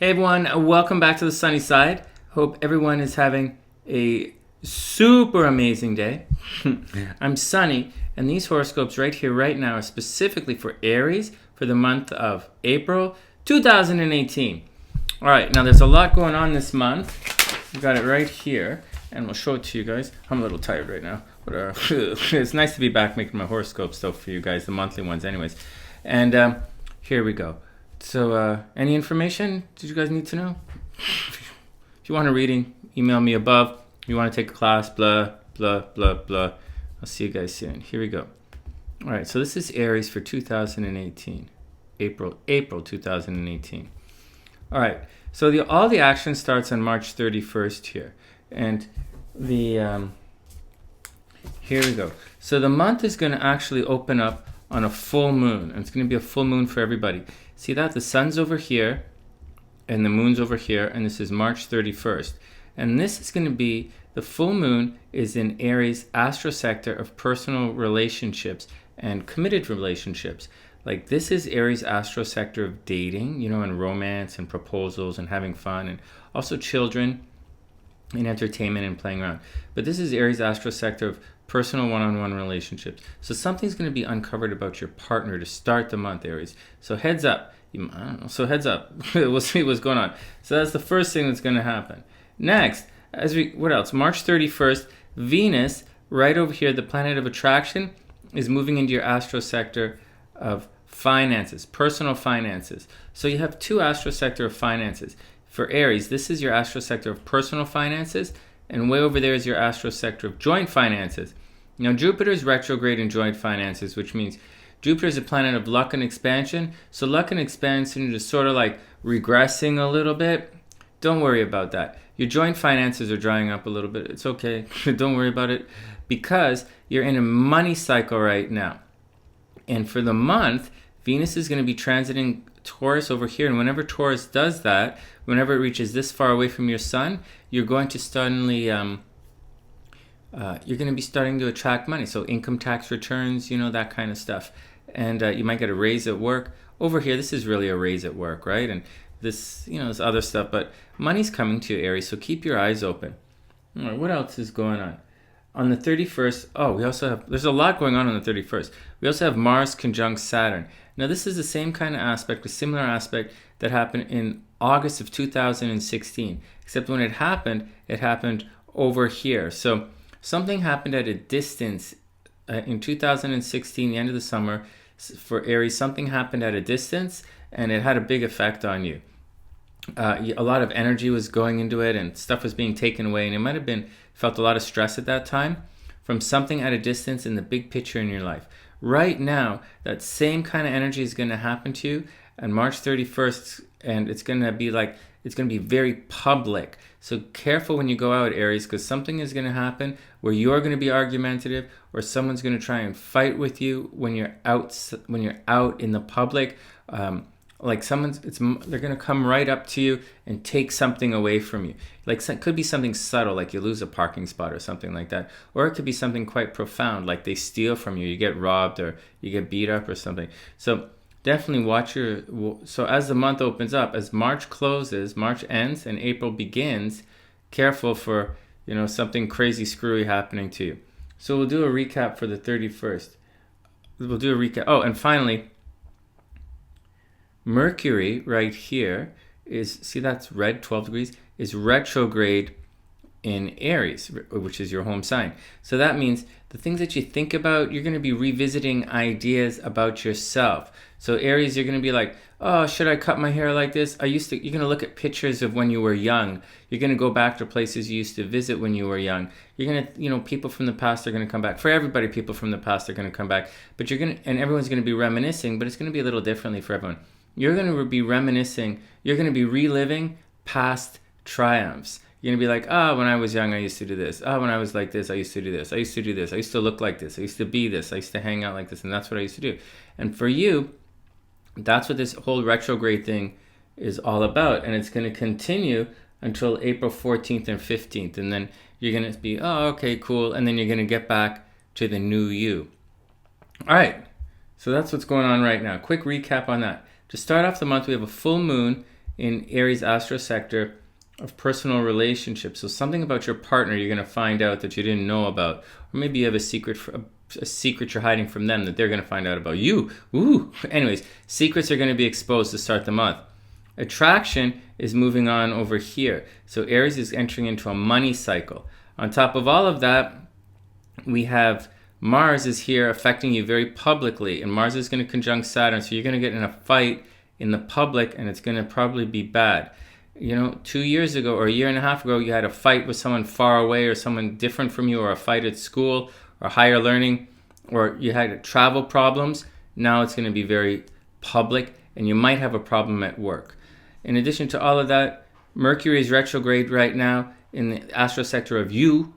Hey everyone, welcome back to the sunny side. Hope everyone is having a super amazing day. I'm Sunny, and these horoscopes right here, right now, are specifically for Aries for the month of April 2018. All right, now there's a lot going on this month. We've got it right here, and we'll show it to you guys. I'm a little tired right now, but it's nice to be back making my horoscopes, though, for you guys, the monthly ones, anyways. And here we go. So, any information did you guys need to know? If you want a reading, email me above. If you want to take a class, blah, blah, blah, blah. I'll see you guys soon. Here we go. All right, so this is Aries for 2018. April 2018. All right, so all the action starts on March 31st here. And here we go. So the month is going to actually open up on a full moon. And it's going to be a full moon for everybody. See that? The sun's over here and the moon's over here, and this is March 31st. And this is going to be, the full moon is in Aries astro sector of personal relationships and committed relationships. Like this is Aries astro sector of dating, and romance and proposals and having fun, and also children and entertainment and playing around. But this is Aries astro sector of personal one-on-one relationships. So something's going to be uncovered about your partner to start the month, Aries. So heads up. I don't know. So heads up. We'll see what's going on. So that's the first thing that's going to happen. Next, what else? March 31st, Venus, right over here, the planet of attraction, is moving into your astro sector of finances, personal finances. So you have two astro sector of finances. For Aries, this is your astro sector of personal finances, and way over there is your astro sector of joint finances. Now, Jupiter is retrograde in joint finances, which means Jupiter is a planet of luck and expansion. So luck and expansion is sort of like regressing a little bit. Don't worry about that. Your joint finances are drying up a little bit. It's okay. Don't worry about it, because you're in a money cycle right now. And for the month, Venus is going to be transiting Taurus over here. And whenever Taurus does that, whenever it reaches this far away from your sun, you're going to suddenly, you're going to be starting to attract money. So income tax returns, that kind of stuff. And you might get a raise at work. Over here, this is really a raise at work, right? And this, this other stuff. But money's coming to you, Aries, so keep your eyes open. All right, what else is going on? On the 31st, we also have, there's a lot going on the 31st. We also have Mars conjunct Saturn. Now, this is the same kind of aspect, a similar aspect that happened in August of 2016. Except when it happened over here. So something happened at a distance in 2016, the end of the summer. For Aries, something happened at a distance, and it had a big effect on you. A lot of energy was going into it, and stuff was being taken away, and it might have felt a lot of stress at that time from something at a distance in the big picture in your life. Right now, that same kind of energy is going to happen to you on March 31st, and it's going to be very public. So careful when you go out, Aries, because something is going to happen where you're going to be argumentative, or someone's going to try and fight with you when you're out in the public. Like they're going to come right up to you and take something away from you. Like it could be something subtle, like you lose a parking spot or something like that. Or it could be something quite profound, like they steal from you, you get robbed, or you get beat up or something. So definitely so as the month opens up, as March closes, March ends and April begins, careful for, something crazy screwy happening to you. So we'll do a recap for the 31st. We'll do a recap. Oh, and finally, Mercury right here see that's red, 12 degrees, is retrograde in Aries, which is your home sign. So that means the things that you think about, you're going to be revisiting ideas about yourself. So Aries, you're going to be like, oh, should I cut my hair like this? You're going to look at pictures of when you were young. You're going to go back to places you used to visit when you were young. You're going to, people from the past are going to come back. For everybody, people from the past are going to come back. But and everyone's going to be reminiscing, but it's going to be a little differently for everyone. You're going to be reminiscing. You're going to be reliving past triumphs. You're going to be like, when I was young, I used to do this. When I was like this, I used to do this. I used to do this. I used to look like this. I used to be this. I used to hang out like this. And that's what I used to do. And for you, that's what this whole retrograde thing is all about. And it's going to continue until April 14th and 15th. And then you're going to be, okay, cool. And then you're going to get back to the new you. All right. So that's what's going on right now. Quick recap on that. To start off the month, we have a full moon in Aries astro sector of personal relationships. So something about your partner you're going to find out that you didn't know about. Or maybe you have a secret you're hiding from them that they're going to find out about you. Ooh. Anyways, secrets are going to be exposed to start the month. Attraction is moving on over here. So Aries is entering into a money cycle. On top of all of that, we have Mars is here affecting you very publicly. And Mars is going to conjunct Saturn. So you're going to get in a fight in the public, and it's going to probably be bad. 2 years ago or a year and a half ago, you had a fight with someone far away or someone different from you, or a fight at school or higher learning, or you had travel problems. Now it's going to be very public, and you might have a problem at work. In addition to all of that, Mercury is retrograde right now in the astro sector of you.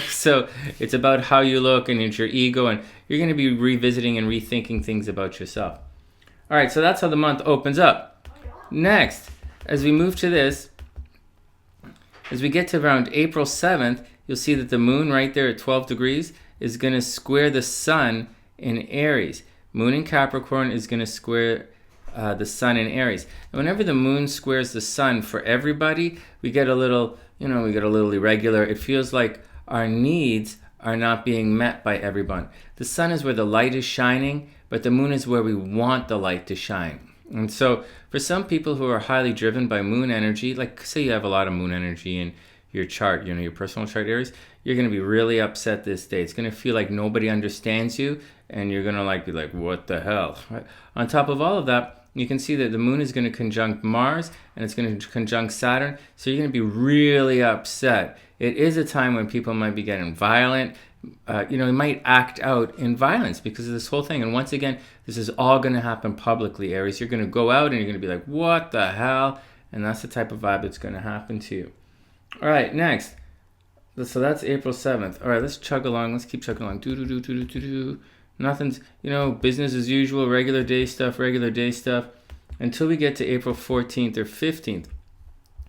So it's about how you look, and it's your ego, and you're going to be revisiting and rethinking things about yourself. All right, so that's how the month opens up. Next, as we move to this, as we get to around April 7th, you'll see that the moon right there at 12 degrees is going to square the sun in Aries. Moon in Capricorn is going to square the sun in Aries. And whenever the moon squares the sun for everybody, we get a little irregular. It feels like our needs are not being met by everyone. The sun is where the light is shining, but the moon is where we want the light to shine. And so for some people who are highly driven by moon energy, like say you have a lot of moon energy in your chart, your personal chart Aries, you're going to be really upset this day. It's going to feel like nobody understands you, and you're going to be like, what the hell? Right? On top of all of that, you can see that the moon is going to conjunct Mars, and it's going to conjunct Saturn, so you're going to be really upset. It is a time when people might be getting violent. They might act out in violence because of this whole thing. And once again, this is all going to happen publicly, Aries. You're going to go out and you're going to be like, what the hell? And that's the type of vibe that's going to happen to you. All right, next. So that's April 7th. All right, let's chug along. Let's keep chugging along. Nothing's, business as usual, regular day stuff, until we get to April 14th or 15th.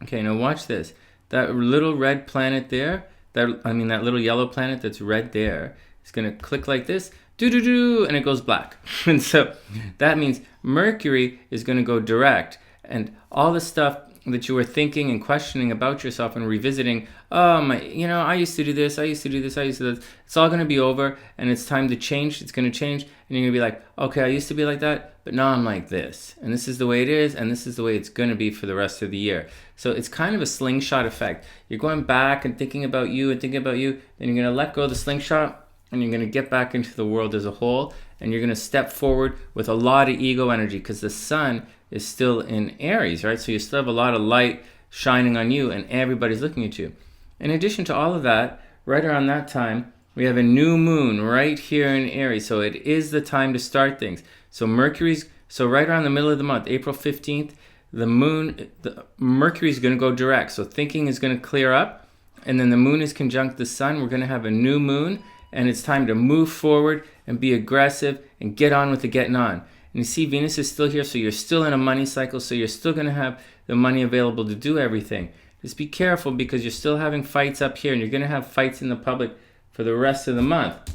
Okay, now watch this. That little red planet there, that little yellow planet that's red there, is going to click like this, and it goes black. And so that means Mercury is going to go direct, and all the stuff that you were thinking and questioning about yourself and revisiting, I used to do this, it's all going to be over, and it's time to change. It's going to change, and you're going to be like, okay, I used to be like that, but now I'm like this, and this is the way it is, and this is the way it's going to be for the rest of the year. So it's kind of a slingshot effect. You're going back and thinking about you, then you're going to let go of the slingshot, and you're going to get back into the world as a whole, and you're going to step forward with a lot of ego energy, because the sun is still in Aries, right? So you still have a lot of light shining on you, and everybody's looking at you. In addition to all of that, right around that time, we have a new moon right here in Aries. So it is the time to start things. So right around the middle of the month, April 15th, Mercury's going to go direct. So thinking is going to clear up, and then the moon is conjunct the sun. We're going to have a new moon, and it's time to move forward and be aggressive and get on with the getting on. And you see Venus is still here, so you're still in a money cycle, so you're still going to have the money available to do everything. Just be careful, because you're still having fights up here, and you're going to have fights in the public for the rest of the month.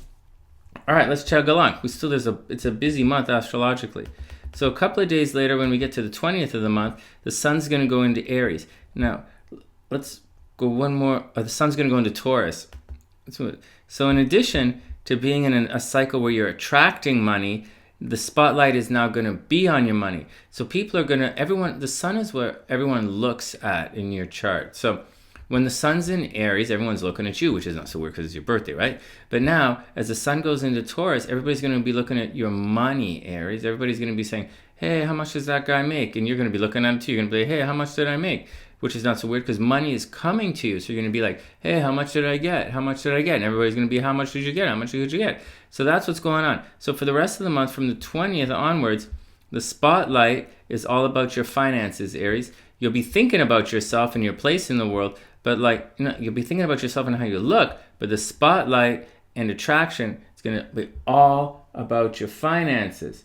All right, let's chug along. It's a busy month astrologically. So a couple of days later, when we get to the 20th of the month, the sun's going to go into Aries. Now, let's go one more. The sun's going to go into Taurus. So in addition to being in a cycle where you're attracting money, the spotlight is now going to be on your money. So the sun is where everyone looks at in your chart. So when the sun's in Aries, everyone's looking at you, which is not so weird because it's your birthday, right? But now, as the sun goes into Taurus, everybody's going to be looking at your money, Aries. Everybody's going to be saying, hey, how much does that guy make? And you're going to be looking at it too. You're going to be like, hey, how much did I make? Which is not so weird because money is coming to you. So you're going to be like, hey, how much did I get? How much did I get? And everybody's going to be, how much did you get? How much did you get? So that's what's going on. So for the rest of the month, from the 20th onwards, the spotlight is all about your finances, Aries. You'll be thinking about yourself and your place in the world, but you'll be thinking about yourself and how you look, but the spotlight and attraction is going to be all about your finances.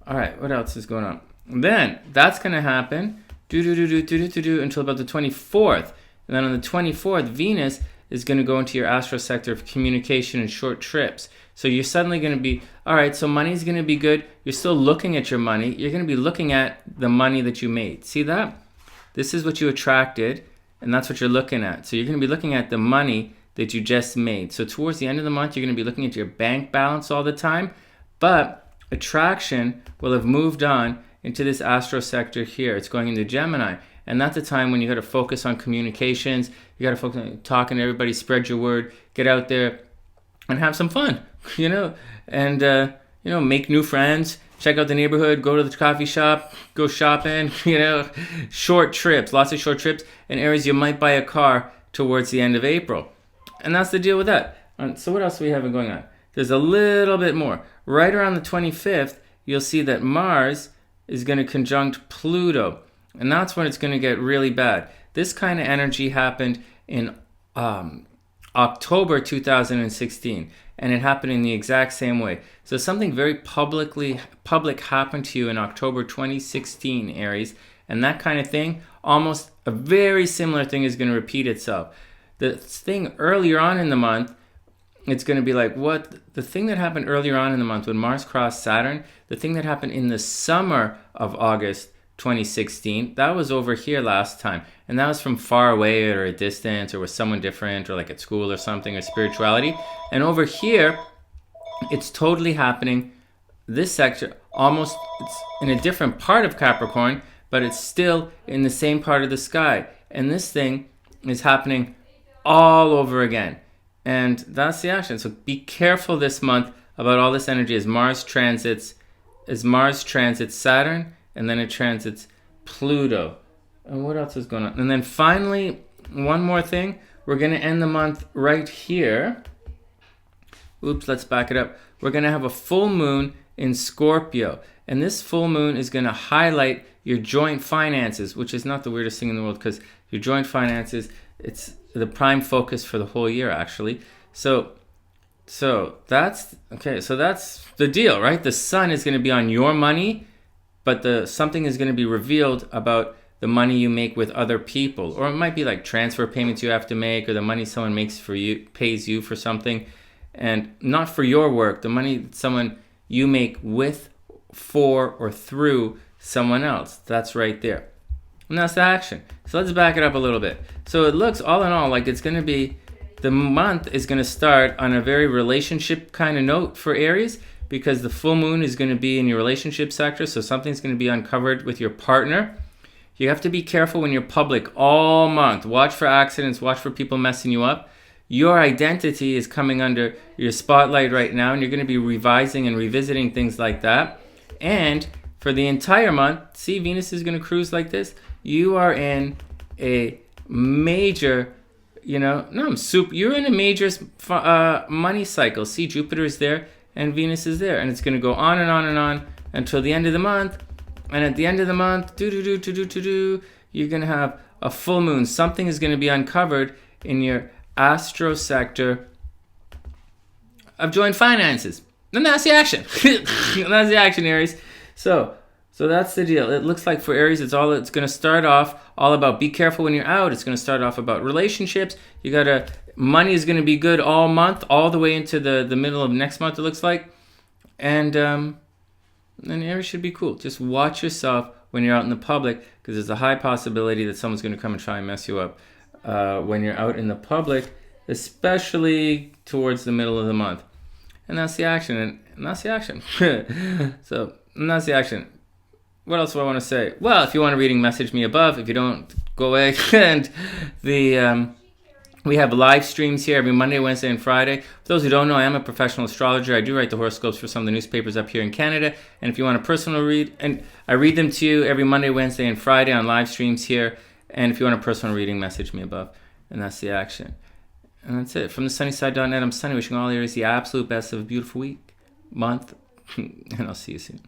All right, what else is going on? Then that's going to happen until about the 24th. And then on the 24th, Venus is going to go into your astro sector of communication and short trips. So you're suddenly going to be, all right, so money's going to be good. You're still looking at your money. You're going to be looking at the money that you made. See that? this is what you attracted, and that's what you're looking at. So you're going to be looking at the money that you just made. So towards the end of the month, you're going to be looking at your bank balance all the time, but attraction will have moved on into this astro sector here. It's going into Gemini, and that's a time when you got to focus on communications. You got to focus on talking to everybody, spread your word, get out there and have some fun, and make new friends, check out the neighborhood, go to the coffee shop, go shopping, short trips, lots of short trips. And Aries, you might buy a car towards the end of April. And that's the deal with that. So what else do we have going on? There's a little bit more. Right around the 25th, you'll see that Mars is going to conjunct Pluto. And that's when it's going to get really bad. This kind of energy happened in October 2016. And it happened in the exact same way. So something very public happened to you in October 2016, Aries. And that kind of thing, almost a very similar thing is going to repeat itself. The thing earlier on in the month, it's going to be like what the thing that happened earlier on in the month when Mars crossed Saturn, the thing that happened in the summer of August 2016, that was over here last time. And that was from far away or a distance or with someone different or like at school or something or spirituality. And over here, it's totally happening. This sector, almost, it's in a different part of Capricorn, but it's still in the same part of the sky. And this thing is happening all over again. And that's the action. So be careful this month about all this energy as Mars transits Saturn, and then it transits Pluto. And what else is going on? And then finally, one more thing. We're going to end the month right here. Oops, let's back it up. We're going to have a full moon in Scorpio. And this full moon is going to highlight your joint finances, which is not the weirdest thing in the world because your joint finances, it's the prime focus for the whole year, actually. So that's okay. So that's the deal, right? The sun is going to be on your money, but something is going to be revealed about the money you make with other people, or it might be like transfer payments you have to make, or the money someone makes for you, pays you for something, and not for your work. The money that someone you make with, for, or through someone else. That's right there. And that's the action. So let's back it up a little bit. So it looks all in all like it's going to be, the month is going to start on a very relationship kind of note for Aries, because the full moon is going to be in your relationship sector. So something's going to be uncovered with your partner. You have to be careful when you're public all month. Watch for accidents. Watch for people messing you up. Your identity is coming under your spotlight right now, and you're going to be revising and revisiting things like that. And for the entire month, see, Venus is going to cruise like this. You are in a major, you're in a major money cycle. See, Jupiter is there and Venus is there. And it's going to go on and on and on until the end of the month. And at the end of the month, you're going to have a full moon. Something is going to be uncovered in your astro sector of joint finances. And that's the action. That's the action, Aries. So that's the deal. It looks like for Aries, it's going to start off all about be careful when you're out. It's going to start off about relationships. Money is going to be good all month, all the way into the middle of next month, it looks like. And Aries should be cool. Just watch yourself when you're out in the public, because there's a high possibility that someone's going to come and try and mess you up when you're out in the public, especially towards the middle of the month. And that's the action. And that's the action. And that's the action. What else do I want to say? Well, if you want a reading, message me above. If you don't, go away. And we have live streams here every Monday, Wednesday, and Friday. For those who don't know, I am a professional astrologer. I do write the horoscopes for some of the newspapers up here in Canada. And if you want a personal read, and I read them to you every Monday, Wednesday, and Friday on live streams here. And if you want a personal reading, message me above. And that's the action. And that's it. From the SunnySider.net, I'm Sunny, wishing all Aries the absolute best of a beautiful week, month, and I'll see you soon.